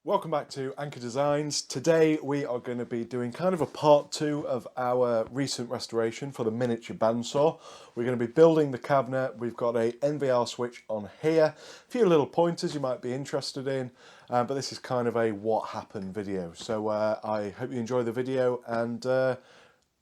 Welcome back to Anchor Designs. Today we are going to be doing kind of a part two of our recent restoration for the miniature bandsaw. We're going to be building the cabinet. We've got a NVR switch on here, a few little pointers you might be interested in, but this is kind of a what happened video. So I hope you enjoy the video, and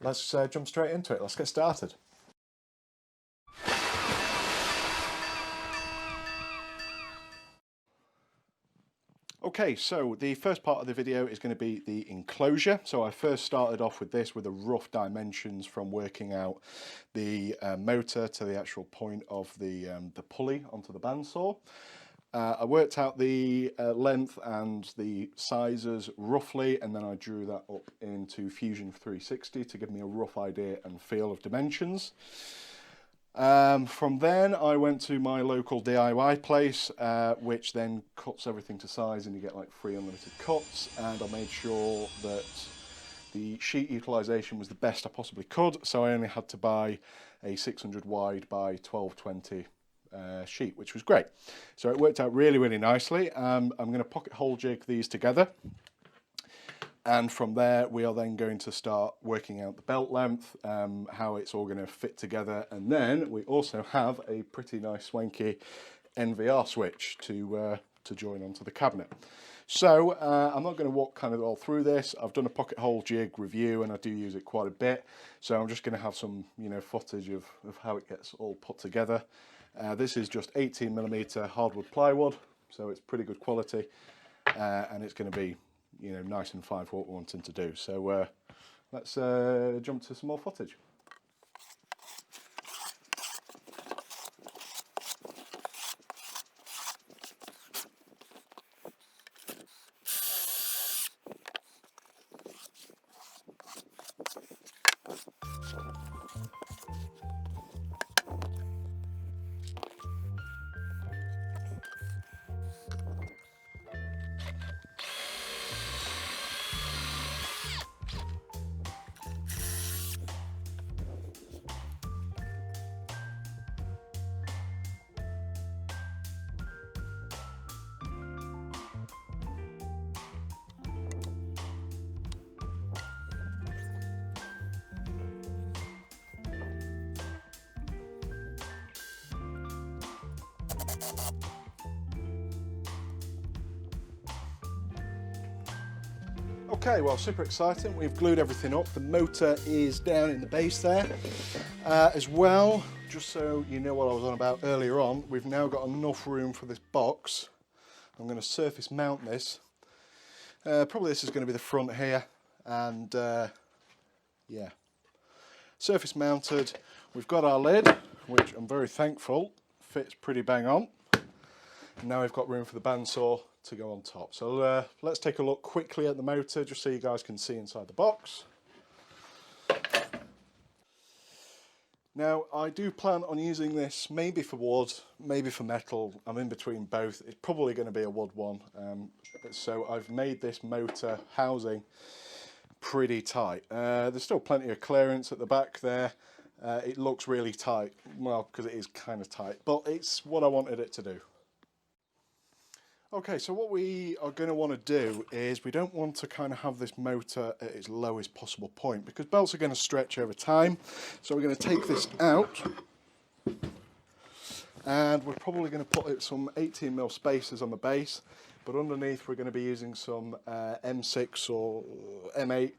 let's jump straight into it. Let's get started. Okay, so the first part of the video is going to be the enclosure. So I first started off with this with the rough dimensions from working out the motor to the actual point of the pulley onto the bandsaw. I worked out the length and the sizes roughly, and then I drew that up into Fusion 360 to give me a rough idea and feel of dimensions. From then I went to my local DIY place, which then cuts everything to size and you get like 3 unlimited cuts, and I made sure that the sheet utilisation was the best I possibly could, so I only had to buy a 600 wide by 1220 sheet, which was great. So it worked out really nicely. I'm going to pocket hole jig these together. And from there, we are then going to start working out the belt length, how it's all going to fit together. And then we also have a pretty nice swanky NVR switch to join onto the cabinet. So I'm not going to walk kind of all through this. I've done a pocket hole jig review and I do use it quite a bit. So I'm just going to have some, footage of how it gets all put together. This is just 18mm hardwood plywood, so it's pretty good quality, and it's going to be nice and fine for what we're wanting to do. So let's jump to some more footage. Okay, well, super exciting. We've glued everything up. The motor is down in the base there. As well, just so you know what I was on about earlier on, we've now got enough room for this box. I'm going to surface mount this. Probably this is going to be the front here, and yeah, surface mounted. We've got our lid, which I'm very thankful fits pretty bang on. And now we've got room for the bandsaw to go on top. So let's take a look quickly at the motor just so you guys can see inside the box. Now I do plan on using this maybe for wood, maybe for metal. I'm in between both. It's probably going to be a wood one. So I've made this motor housing pretty tight. There's still plenty of clearance at the back there. It looks really tight, well, because it is kind of tight, but it's what I wanted it to do. Okay, so what we are going to want to do is we don't want to kind of have this motor at its lowest possible point because belts are going to stretch over time. So we're going to take this out and we're probably going to put some 18mm spacers on the base, but underneath we're going to be using some M6 or M8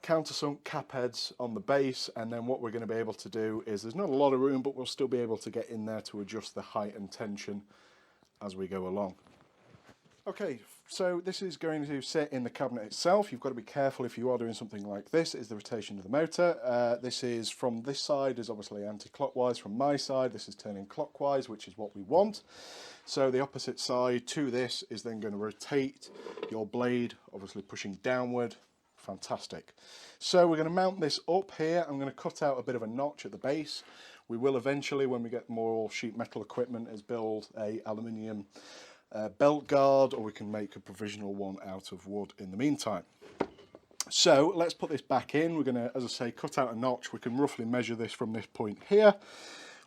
countersunk cap heads on the base, and then what we're going to be able to do is there's not a lot of room, but we'll still be able to get in there to adjust the height and tension as we go along. Okay, so this is going to sit in the cabinet itself. You've got to be careful if you are doing something like this, is the rotation of the motor. This is from this side is obviously anti-clockwise. From my side, this is turning clockwise, which is what we want. So the opposite side to this is then going to rotate your blade, obviously pushing downward. Fantastic. So we're going to mount this up here. I'm going to cut out a bit of a notch at the base. We will eventually, when we get more sheet metal equipment, is build a aluminium belt guard, or we can make a provisional one out of wood in the meantime. So let's put this back in. We're going to, as I say, cut out a notch. We can roughly measure this from this point here,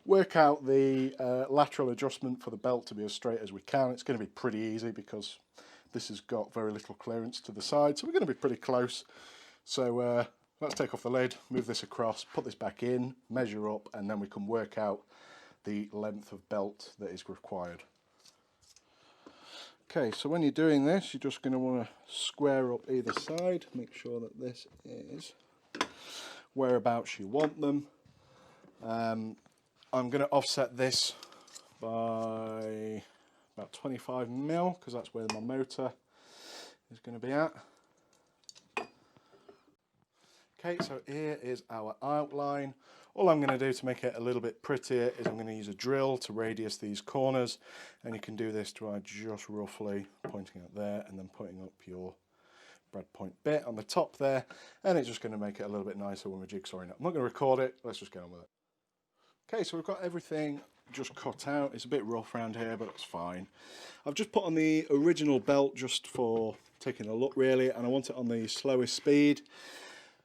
work out the lateral adjustment for the belt to be as straight as we can. It's going to be pretty easy because this has got very little clearance to the side, so we're going to be pretty close. So let's take off the lid, move this across, put this back in, measure up, and then we can work out the length of belt that is required. Okay, so when you're doing this, you're just going to want to square up either side, make sure that this is whereabouts you want them. I'm going to offset this by about 25 mil because that's where my motor is going to be at. Okay, so here is our outline. All I'm going to do to make it a little bit prettier is I'm going to use a drill to radius these corners, and you can do this by just roughly pointing out there and then putting up your brad point bit on the top there, and it's just going to make it a little bit nicer when we're jigsawing it. I'm not going to record it, let's just get on with it. Okay, so we've got everything just cut out. It's a bit rough around here, but it's fine. I've just put on the original belt just for taking a look really, and I want it on the slowest speed.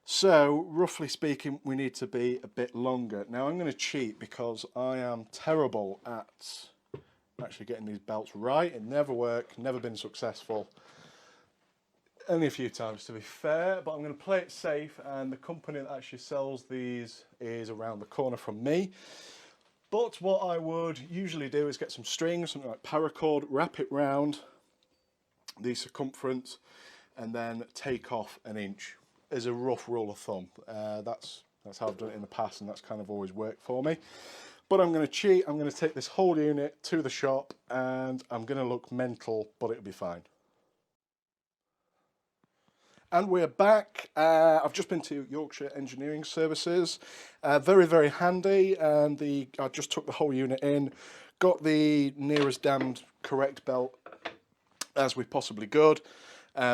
So, roughly speaking, we need to be a bit longer. Now, I'm going to cheat because I am terrible at actually getting these belts right. It never worked, never been successful. Only a few times, to be fair, but I'm going to play it safe, and the company that actually sells these is around the corner from me. But what I would usually do is get some string, something like paracord, wrap it round the circumference, and then take off an inch. Is a rough rule of thumb. That's how I've done it in the past, and that's kind of always worked for me. But I'm going to cheat. I'm going to take this whole unit to the shop, and I'm going to look mental, but it'll be fine. And we're back. I've just been to Yorkshire Engineering Services. Very, very handy, and I just took the whole unit in, got the nearest damned correct belt as we possibly could.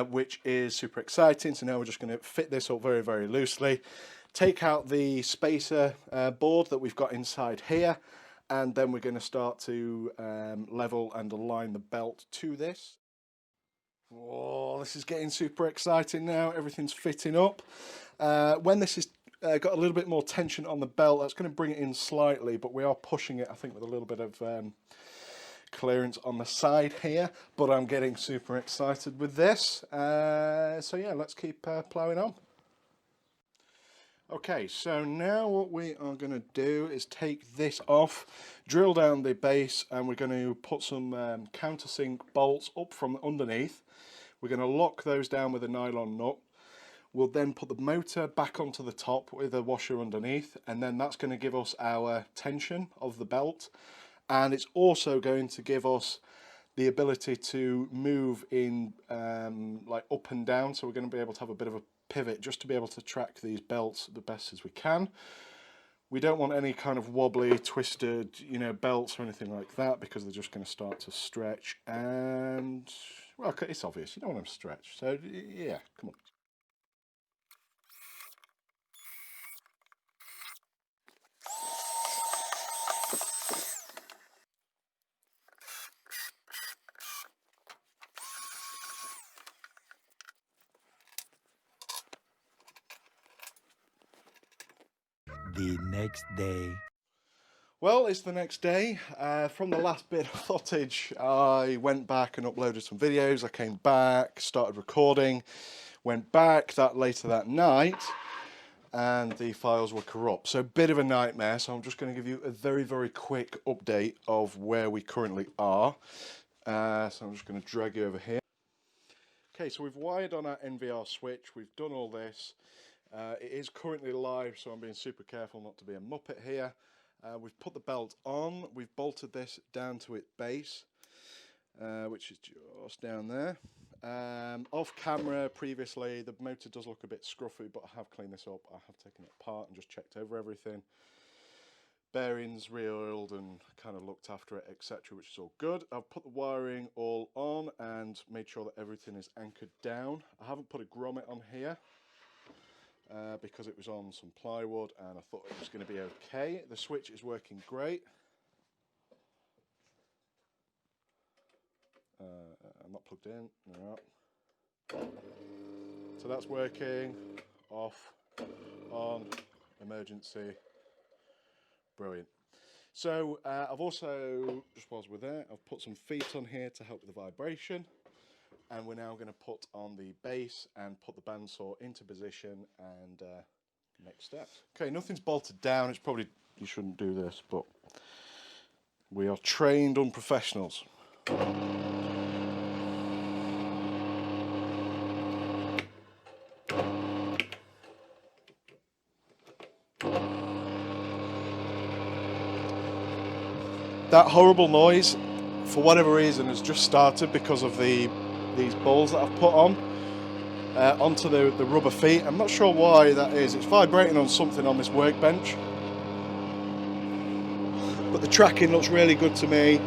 Which is super exciting. So now we're just going to fit this up very, very loosely, take out the spacer board that we've got inside here, and then we're going to start to level and align the belt to this. Oh, this is getting super exciting now. Everything's fitting up. When this is got a little bit more tension on the belt, that's going to bring it in slightly, but we are pushing it, I think, with a little bit of clearance on the side here, but I'm getting super excited with this. So yeah, let's keep ploughing on. Okay, so now what we are going to do is take this off, drill down the base, and we're going to put some countersink bolts up from underneath. We're going to lock those down with a nylon nut. We'll then put the motor back onto the top with a washer underneath, and then that's going to give us our tension of the belt. And it's also going to give us the ability to move in like up and down, so we're going to be able to have a bit of a pivot just to be able to track these belts the best as we can. We don't want any kind of wobbly, twisted, belts or anything like that, because they're just going to start to stretch, and well, it's obvious, you don't want them to stretch, so yeah, come on. The next day. Well, it's the next day. From the last bit of footage, I went back and uploaded some videos. I came back, started recording, went back later that night, and the files were corrupt. So a bit of a nightmare. So I'm just going to give you a very, very quick update of where we currently are. So I'm just going to drag you over here. Okay, so we've wired on our NVR switch. We've done all this. It is currently live, so I'm being super careful not to be a muppet here. We've put the belt on, we've bolted this down to its base, which is just down there. Off camera previously, the motor does look a bit scruffy, but I have cleaned this up. I have taken it apart and just checked over everything. Bearings re-oiled and kind of looked after it, etc., which is all good. I've put the wiring all on and made sure that everything is anchored down. I haven't put a grommet on here. Because it was on some plywood and I thought it was going to be okay. The switch is working great. I'm not plugged in. No. So that's working. Off, on, emergency. Brilliant. So I've also, just whilst we're there, I've put some feet on here to help with the vibration. and we're now going to put on the base and put the bandsaw into position and next steps. Okay, nothing's bolted down. It's probably, you shouldn't do this, but we are trained unprofessionals. That horrible noise, for whatever reason, has just started because of these balls that I've put on onto the rubber feet. I'm not sure why that is. It's vibrating on something on this workbench, but the tracking looks really good to me.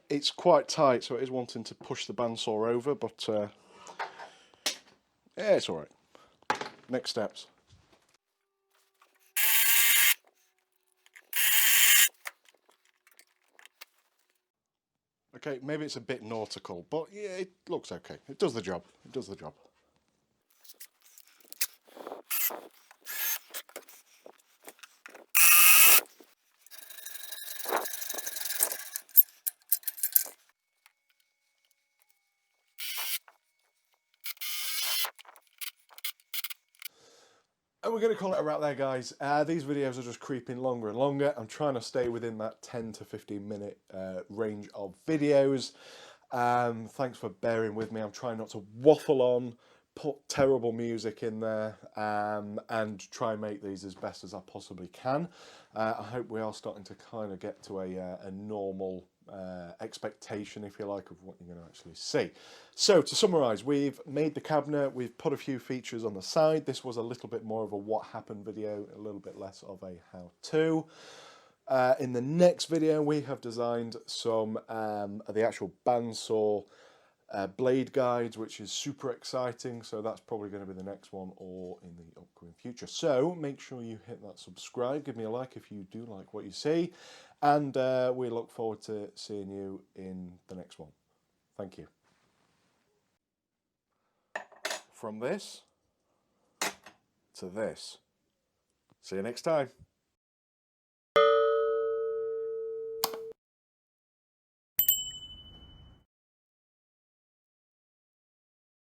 It's quite tight, so it is wanting to push the bandsaw over, but yeah, it's all right. Next steps. Okay, maybe it's a bit nautical, but yeah, it looks okay. It does the job. It does the job. And we're going to call it a wrap there, guys. These videos are just creeping longer and longer. I'm trying to stay within that 10 to 15 minute range of videos. Thanks for bearing with me. I'm trying not to waffle on, put terrible music in there, and try and make these as best as I possibly can. I hope we are starting to kind of get to a normal expectation, if you like, of what you're going to actually see. So to summarise, we've made the cabinet, we've put a few features on the side. This was a little bit more of a what happened video, a little bit less of a how-to. In the next video, we have designed some of the actual bandsaw blade guides, which is super exciting. So that's probably going to be the next one or in the upcoming future. So make sure you hit that subscribe, give me a like if you do like what you see, and we look forward to seeing you in the next one. Thank you. From this to this. See you next time.